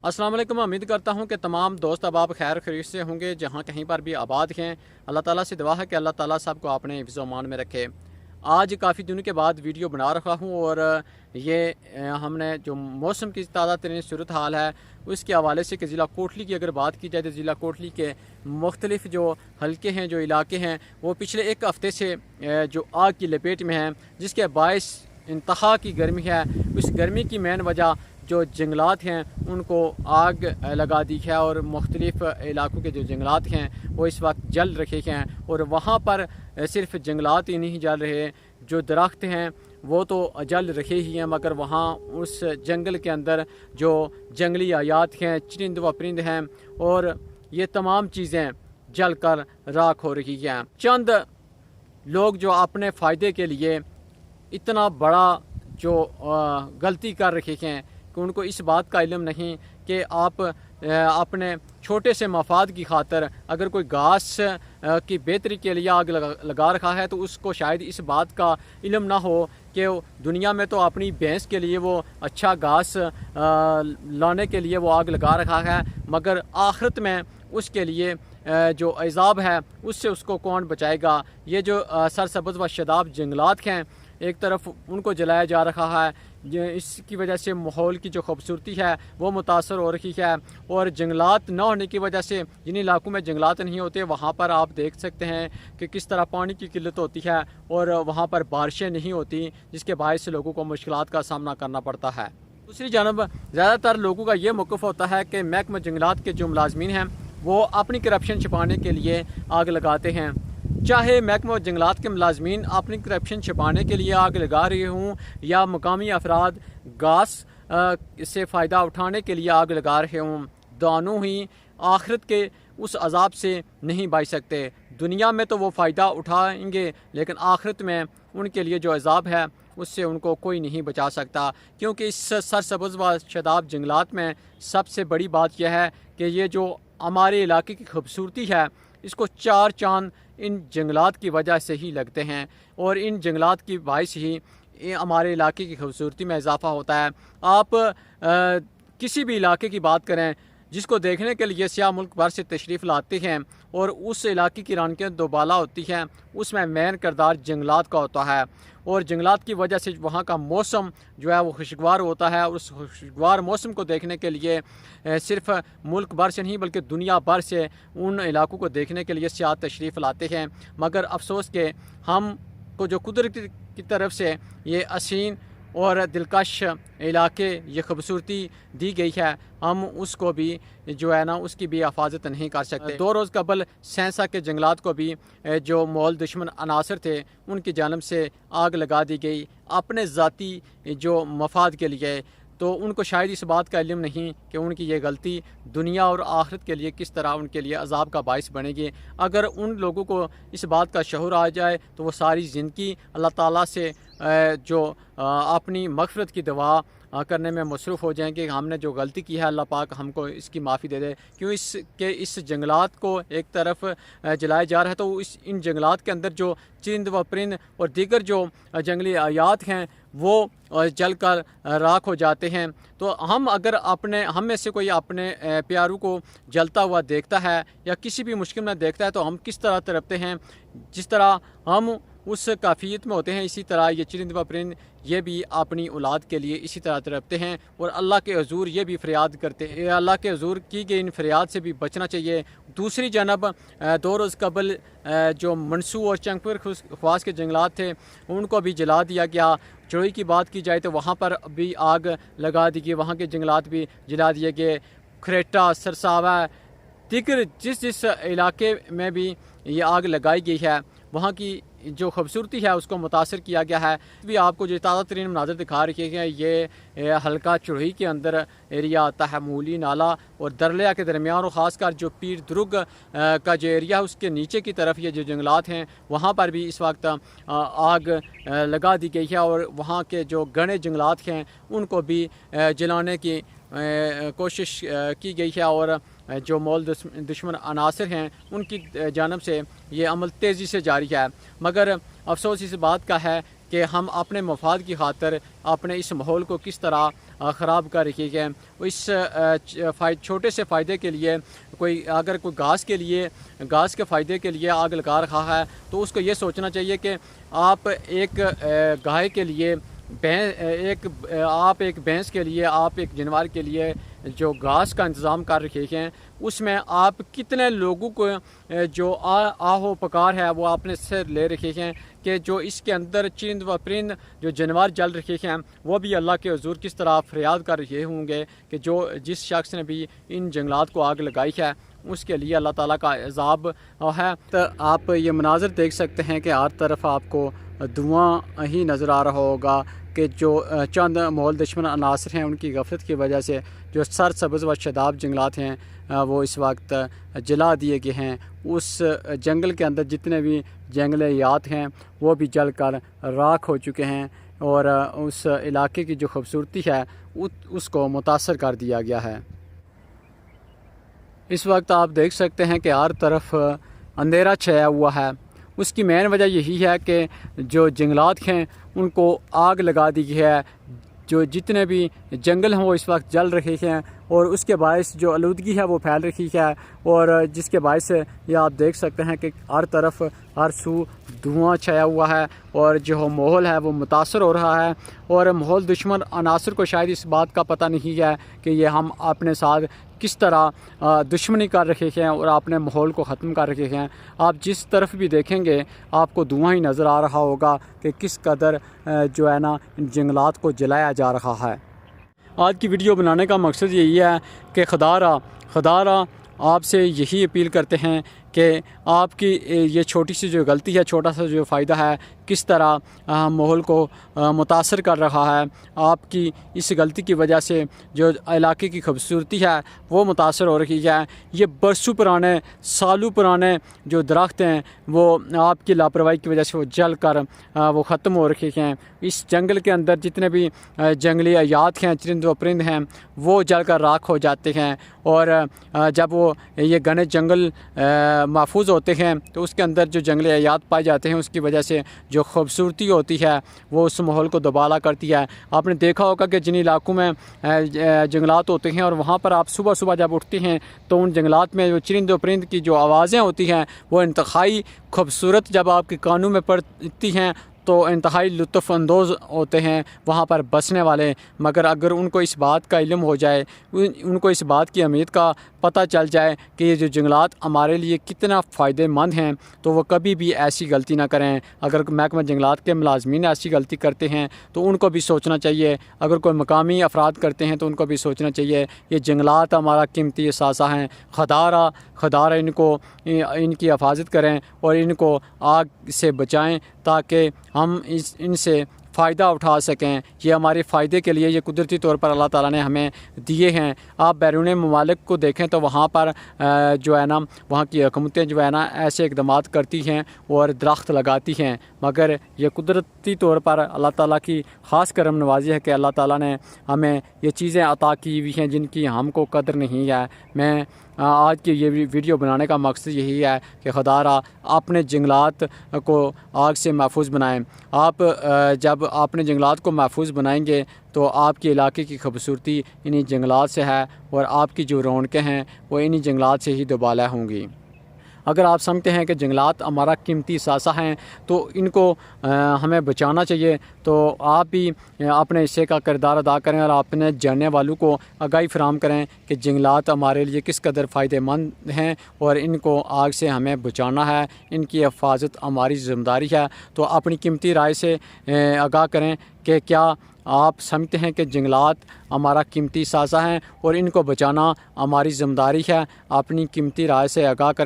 अस्सलाम वालेकुम। उम्मीद करता हूँ कि तमाम दोस्त अब खैर खैरियत से होंगे जहाँ कहीं पर भी आबाद हैं। अल्लाह ताला से दुआ है कि अल्लाह ताला सबको अपने हिफ्ज़ अमान में रखे। आज काफ़ी दिनों के बाद वीडियो बना रहा हूँ और ये हमने जो मौसम की ताज़ा तरीन सूरत हाल है उसके हवाले से कि ज़िला कोटली की अगर बात की जाए तो ज़िला कोटली के मुख्तलिफ जो हल्के हैं, जो इलाके हैं, वो पिछले एक हफ़्ते से जो आग की लपेट में हैं, जिसके बायस इंतहा की गर्मी है। उस गर्मी की मेन वजह जो जंगलात हैं उनको आग लगा दी है और मुख्तलिफ़ इलाकों के जो जंगलात हैं वो इस वक्त जल रहे हैं। और वहाँ पर सिर्फ जंगलात ही नहीं जल रहे, जो दरख्त हैं वो तो जल रहे ही हैं, मगर वहाँ उस जंगल के अंदर जो जंगली आयात हैं, चरिंद व परिंद हैं, और ये तमाम चीज़ें जल कर राख हो रही हैं। चंद लोग जो अपने फ़ायदे के लिए इतना बड़ा जो गलती कर रहे हैं कि उनको इस बात का इल्म नहीं कि आप अपने छोटे से मफाद की खातर अगर कोई घास की बेहतरी के लिए आग लगा रखा है तो उसको शायद इस बात का इल्म ना हो कि दुनिया में तो अपनी भैंस के लिए वो अच्छा घास लाने के लिए वो आग लगा रखा है, मगर आखिरत में उसके लिए जो अज़ाब है उससे उसको कौन बचाएगा। ये जो सरसब्ज़ व शदाब जंगलात हैं, एक तरफ उनको जलाया जा रहा है, इसकी वजह से माहौल की जो खूबसूरती है वो मुतासर हो रही है। और जंगलात न होने की वजह से जिन इलाकों में जंगलात नहीं होते वहाँ पर आप देख सकते हैं कि किस तरह पानी की किल्लत होती है और वहाँ पर बारिशें नहीं होती, जिसके बायस से लोगों को मुश्किलात का सामना करना पड़ता है। दूसरी जानब ज़्यादातर लोगों का ये मौक़िफ़ होता है कि महकमा जंगलात के जो मुलाज़मीन हैं वो अपनी करप्शन छिपाने के लिए आग लगाते हैं। चाहे महकमा जंगलात के मुलाज़मीन अपनी करप्शन छिपाने के लिए आग लगा रहे हों या मुकामी अफराद घास से फ़ायदा उठाने के लिए आग लगा रहे हों, दोनों ही आखिरत के उस अज़ाब से नहीं बच सकते। दुनिया में तो वो फ़ायदा उठाएंगे लेकिन आखिरत में उनके लिए जो अज़ाब है उससे उनको कोई नहीं बचा सकता, क्योंकि इस सरसब्ज़ व शदाब जंगलात में सबसे बड़ी बात यह है कि ये जो हमारे इलाके की खूबसूरती है इसको चार चांद इन जंगलात की वजह से ही लगते हैं और इन जंगलात की बायस ही हमारे इलाके की खूबसूरती में इजाफ़ा होता है। आप किसी भी इलाके की बात करें जिसको देखने के लिए सियाह मुल्क भर से तशरीफ़ लाते हैं और उस इलाके की रौनकें दोबाला होती हैं, उसमें मेन किरदार जंगलात का होता है। और जंगलात की वजह से वहाँ का मौसम जो है वो खुशगवार होता है। और उस खुशगवार मौसम को देखने के लिए सिर्फ मुल्क भर से नहीं बल्कि दुनिया भर से उन इलाकों को देखने के लिए सियाह तशरीफ़ लाते हैं। मगर अफसोस के हम को जो कुदरत की तरफ से ये हसीन और दिलकश इलाके ये खूबसूरती दी गई है, हम उसको भी जो है ना उसकी भी हिफाजत नहीं कर सकते। 2 रोज़ कबल सेंसा के जंगलात को भी जो मौल दुश्मन अनासर थे उनकी जानब से आग लगा दी गई अपने ज़ाती जो मफाद के लिए। तो उनको शायद इस बात का इल्म नहीं कि उनकी ये गलती दुनिया और आखिरत के लिए किस तरह उनके लिए अजाब का बायस बनेगी। अगर उन लोगों को इस बात का शऊर आ जाए तो वो सारी ज़िंदगी अल्लाह ताला से जो अपनी मग़फ़िरत की दुआ करने में मसरूफ़ हो जाएंगे। हमने जो गलती की है अल्लाह पाक हमको इसकी माफ़ी दे दे। क्यों इस जंगलात को एक तरफ जलाया जा रहा है तो इन जंगलात के अंदर जो चरिंद व परिंद और दीगर जो जंगली आयात हैं वो जल कर राख हो जाते हैं। तो हम में से कोई अपने प्यारों को जलता हुआ देखता है या किसी भी मुश्किल में देखता है तो हम किस तरह तड़पते हैं। जिस तरह हम उस काफ़ियत में होते हैं इसी तरह ये चरिंद व परिंद ये भी अपनी औलाद के लिए इसी तरह तड़पते हैं और अल्लाह के हजूर ये भी फरियाद करते हैं। अल्लाह के हजूर की गई इन फरियाद से भी बचना चाहिए। दूसरी जानब 2 रोज़ कबल जो मंसूर और चंगपुर ख्वास के जंगलात थे उनको भी जला दिया गया। चढ़ोई की बात की जाए तो वहाँ पर भी आग लगा दी गई, वहाँ के जंगलात भी जला दिए गए। खरेटा, सरसावा, दीगर जिस इलाके में भी ये आग लगाई गई है वहाँ की जो खूबसूरती है उसको मुतासर किया गया है। भी आपको जो ताज़ा तरीन मनाज़र दिखा रखे हैं ये हल्का चढ़ोई के अंदर एरिया आता है, मूली नाला और दरलिया के दरमियान और ख़ासकर जो पीर दुर्ग का जो एरिया है उसके नीचे की तरफ ये जो जंगलात हैं वहाँ पर भी इस वक्त आग लगा दी गई है और वहाँ के जो घने जंगलात हैं उनको भी जलाने की कोशिश की गई है। और जो मौल दुश्मन अनासर हैं उनकी जानब से ये अमल तेज़ी से जारी है। मगर अफसोस इस बात का है کہ ہم اپنے مفاد کی خاطر اپنے اس ماحول کو کس طرح خراب کر رہی ہے۔ اس چھوٹے سے فائدے کے لیے اگر کوئی گھاس کے فائدے کے لیے آگ لگا رہا ہے تو اس کو یہ سوچنا چاہیے کہ آپ ایک گائے کے لیے آپ ایک بھینس کے لیے، آپ ایک جانور کے لیے جو گھاس کا انتظام کر رہے ہیں، اس میں آپ کتنے لوگوں کو جو آہو پکار ہے وہ آپ نے سے لے رکھے ہیں کہ جو اس کے اندر چرند و پرند جو جانور جل رہے ہیں وہ بھی اللہ کے حضور کس طرح فریاد کر رہے ہوں گے کہ جس شخص نے بھی ان جنگلات کو آگ لگائی ہے اس کے لیے اللہ تعالیٰ کا عذاب ہے۔ تو آپ یہ مناظر دیکھ سکتے ہیں کہ ہر طرف آپ کو دھواں ہی نظر آ رہا ہوگا کہ جو چند ماحول دشمن عناصر ہیں ان کی غفلت کی وجہ سے جو سرسبز و شاداب جنگلات ہیں وہ اس وقت جلا دیے گئے ہیں۔ اس جنگل کے اندر جتنے بھی جنگل حیات ہیں وہ بھی جل کر راکھ ہو چکے ہیں اور اس علاقے کی جو خوبصورتی ہے اس کو متاثر کر دیا گیا ہے۔ اس وقت آپ دیکھ سکتے ہیں کہ ہر طرف اندھیرا چھایا ہوا ہے۔ اس کی مین وجہ یہی ہے کہ جو جنگلات ہیں ان کو آگ لگا دی گئی ہے، جو جتنے بھی جنگل ہیں وہ اس وقت جل رہے ہیں اور اس کے باعث جو آلودگی ہے وہ پھیل رہی ہے اور جس کے باعث یہ آپ دیکھ سکتے ہیں کہ ہر طرف ہر سو دھواں چھایا ہوا ہے اور جو ماحول ہے وہ متاثر ہو رہا ہے۔ اور ماحول دشمن عناصر کو شاید اس بات کا پتہ نہیں ہے کہ یہ ہم اپنے ساتھ کس طرح دشمنی کر رہے ہیں اور اپنے ماحول کو ختم کر رہے ہیں۔ آپ جس طرف بھی دیکھیں گے آپ کو دھواں ہی نظر آ رہا ہوگا کہ کس قدر جو ہے نا ان جنگلات کو جلایا جا رہا ہے۔ آج کی ویڈیو بنانے کا مقصد یہی ہے کہ خدا را آپ سے یہی اپیل کرتے ہیں کہ آپ کی یہ چھوٹی سی جو غلطی ہے، چھوٹا سا جو فائدہ ہے، کس طرح ماحول کو متاثر کر رہا ہے۔ آپ کی اس غلطی کی وجہ سے جو علاقے کی خوبصورتی ہے وہ متاثر ہو رہی ہے۔ یہ برسوں پرانے، سالوں پرانے جو درخت ہیں وہ آپ کی لاپرواہی کی وجہ سے وہ جل کر وہ ختم ہو رہے ہیں۔ اس جنگل کے اندر جتنے بھی جنگلی حیات ہیں، چرند و پرند ہیں، وہ جل کر راکھ ہو جاتے ہیں اور جب وہ یہ گھنے جنگل محفوظ ہوتے ہیں تو اس کے اندر جو جنگلی حیات پائے جاتے ہیں اس کی وجہ سے جو خوبصورتی ہوتی ہے وہ اس ماحول کو دوبالا کرتی ہے۔ آپ نے دیکھا ہوگا کہ جن علاقوں میں جنگلات ہوتے ہیں اور وہاں پر آپ صبح جب اٹھتے ہیں تو ان جنگلات میں جو چرند و پرند کی جو آوازیں ہوتی ہیں وہ انتہائی خوبصورت جب آپ کے کانوں میں پڑتی ہیں تو انتہائی لطف اندوز ہوتے ہیں وہاں پر بسنے والے۔ مگر اگر ان کو اس بات کا علم ہو جائے، ان کو اس بات کی اہمیت کا پتہ چل جائے کہ یہ جو جنگلات ہمارے لیے کتنا فائدہ مند ہیں تو وہ کبھی بھی ایسی غلطی نہ کریں۔ اگر محکمہ جنگلات کے ملازمین ایسی غلطی کرتے ہیں تو ان کو بھی سوچنا چاہیے، اگر کوئی مقامی افراد کرتے ہیں تو ان کو بھی سوچنا چاہیے یہ جنگلات ہمارا قیمتی اثاثہ ہیں، خدا را ان کی حفاظت کریں اور ان کو آگ سے بچائیں تاکہ ہم ان سے فائدہ اٹھا سکیں۔ یہ ہمارے فائدے کے لیے یہ قدرتی طور پر اللہ تعالیٰ نے ہمیں دیے ہیں۔ آپ بیرون ممالک کو دیکھیں تو وہاں پر جو ہے نا وہاں کی حکومتیں جو ہے نا ایسے اقدامات کرتی ہیں اور درخت لگاتی ہیں، مگر یہ قدرتی طور پر اللہ تعالیٰ کی خاص کرم نوازی ہے کہ اللہ تعالیٰ نے ہمیں یہ چیزیں عطا کی ہوئی ہیں جن کی ہم کو قدر نہیں ہے۔ میں آج کی یہ ویڈیو بنانے کا مقصد یہی ہے کہ خدا را اپنے جنگلات کو آگ سے محفوظ بنائیں۔ آپ جب اپنے جنگلات کو محفوظ بنائیں گے تو آپ کے علاقے کی خوبصورتی انہی جنگلات سے ہے اور آپ کی جو رونقیں ہیں وہ انہی جنگلات سے ہی دوبالا ہوں گی۔ اگر آپ سمجھتے ہیں کہ جنگلات ہمارا قیمتی اثاثہ ہیں تو ان کو ہمیں بچانا چاہیے، تو آپ بھی اپنے حصے کا کردار ادا کریں اور اپنے جاننے والوں کو آگاہی فراہم کریں کہ جنگلات ہمارے لیے کس قدر فائدہ مند ہیں اور ان کو آگ سے ہمیں بچانا ہے، ان کی حفاظت ہماری ذمہ داری ہے۔ تو اپنی قیمتی رائے سے آگاہ کریں کہ کیا آپ سمجھتے ہیں کہ جنگلات ہمارا قیمتی اثاثہ ہیں اور ان کو بچانا ہماری ذمہ داری ہے۔ اپنی قیمتی رائے سے آگاہ کریں۔